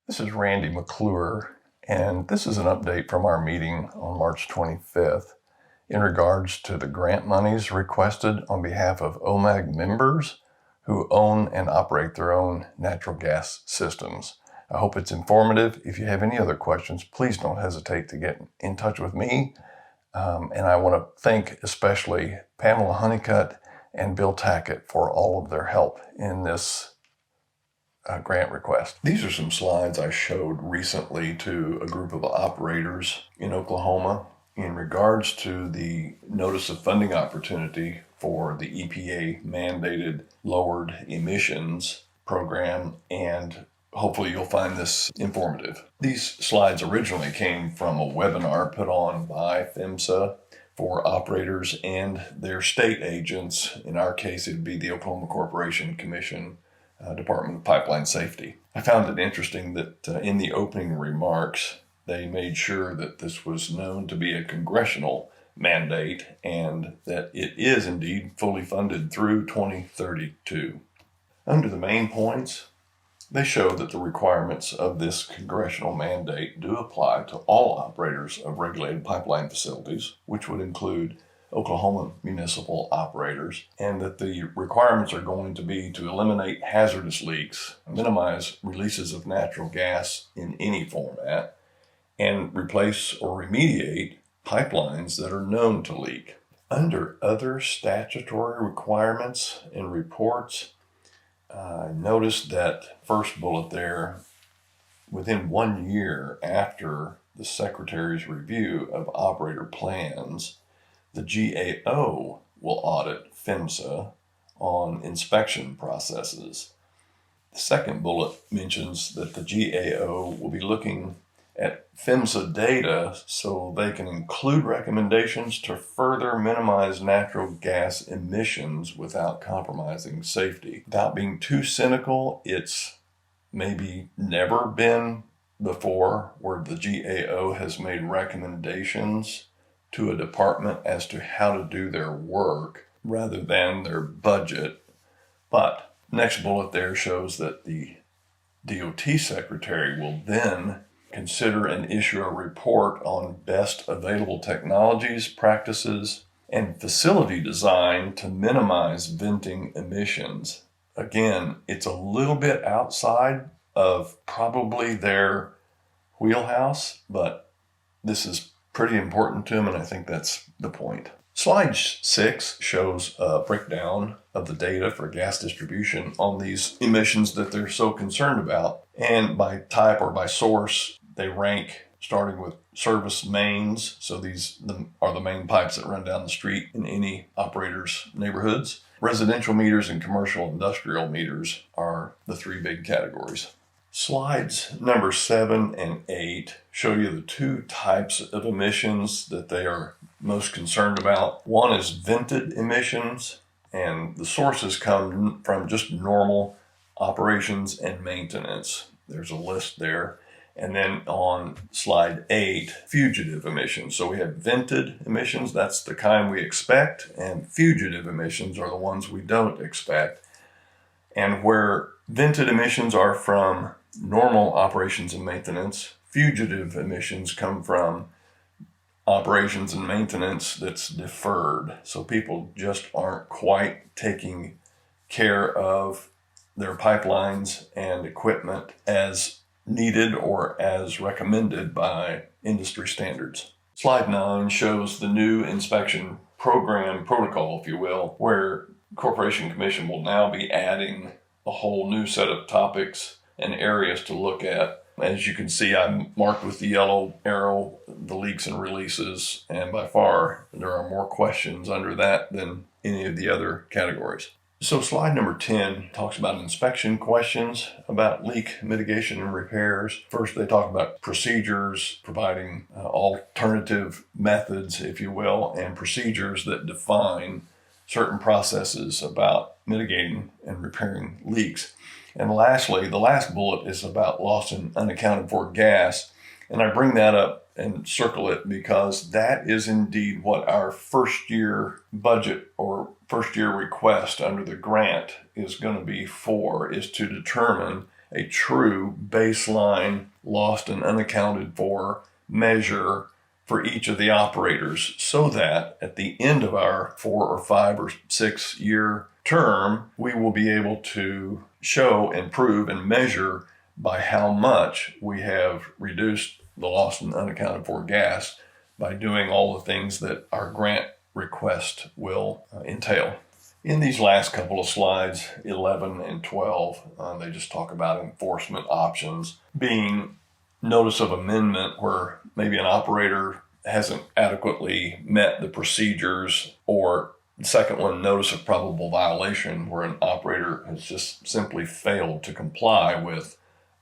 This is Randy McClure, and this is an update from our meeting on March 25th in regards to the grant monies requested on behalf of OMAG members who own and operate their own natural gas systems. I hope it's informative. If you have any other questions, please don't hesitate to get in touch with me. And I want to thank especially Pamela Honeycutt and Bill Tackett for all of their help in this grant request. These are some slides I showed recently to a group of operators in Oklahoma in regards to the Notice of Funding Opportunity for the EPA mandated lowered emissions program, and hopefully you'll find this informative. These slides originally came from a webinar put on by PHMSA for operators and their state agents. In our case, it'd be the Oklahoma Corporation Commission, Department of Pipeline Safety. I found it interesting that in the opening remarks, they made sure that this was known to be a congressional mandate and that it is indeed fully funded through 2032. Under the main points, they show that the requirements of this congressional mandate do apply to all operators of regulated pipeline facilities, which would include Oklahoma municipal operators, and that the requirements are going to be to eliminate hazardous leaks, minimize releases of natural gas in any format, and replace or remediate pipelines that are known to leak. Under other statutory requirements and reports, I noticed that first bullet there, within 1 year after the Secretary's review of operator plans, the GAO will audit PHMSA on inspection processes. The second bullet mentions that the GAO will be looking at PHMSA data so they can include recommendations to further minimize natural gas emissions without compromising safety. Without being too cynical, it's maybe never been before where the GAO has made recommendations to a department as to how to do their work rather than their budget. But next bullet there shows that the DOT secretary will then consider and issue a report on best available technologies, practices, and facility design to minimize venting emissions. Again, it's a little bit outside of probably their wheelhouse, but this is pretty important to them, and I think that's the point. Slide 6 shows a breakdown of the data for gas distribution on these emissions that they're so concerned about. And by type or by source, they rank starting with service mains. So these are the main pipes that run down the street in any operator's neighborhoods. Residential meters and commercial industrial meters are the three big categories. Slides number 7 and 8 show you the two types of emissions that they are most concerned about. One is vented emissions, and the sources come from just normal operations and maintenance. There's a list there. And then on slide 8, fugitive emissions. So we have vented emissions, that's the kind we expect, and fugitive emissions are the ones we don't expect. And where vented emissions are from normal operations and maintenance, fugitive emissions come from operations and maintenance that's deferred. So people just aren't quite taking care of their pipelines and equipment as needed or as recommended by industry standards. Slide 9 shows the new inspection program protocol, if you will, where Corporation Commission will now be adding a whole new set of topics and areas to look at. As you can see, I marked with the yellow arrow the leaks and releases, and by far there are more questions under that than any of the other categories. So slide number 10 talks about inspection questions about leak mitigation and repairs. First, they talk about procedures, providing alternative methods, if you will, and procedures that define certain processes about mitigating and repairing leaks. And lastly, the last bullet is about lost and unaccounted for gas. And I bring that up and circle it because that is indeed what our first year budget or first year request under the grant is going to be for, is to determine a true baseline lost and unaccounted for measure for each of the operators, so that at the end of our 4 or 5 or 6 year term, we will be able to show and prove and measure by how much we have reduced the lost and unaccounted for gas by doing all the things that our grant request will entail. In these last couple of slides, 11 and 12, they just talk about enforcement options, being notice of amendment where maybe an operator hasn't adequately met the procedures, or the second one, notice of probable violation, where an operator has just simply failed to comply with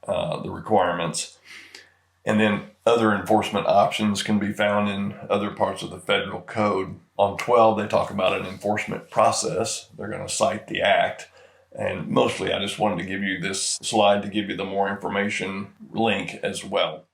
the requirements. And then other enforcement options can be found in other parts of the federal code. On 12, they talk about an enforcement process. They're going to cite the act. And mostly I just wanted to give you this slide to give you the more information link as well.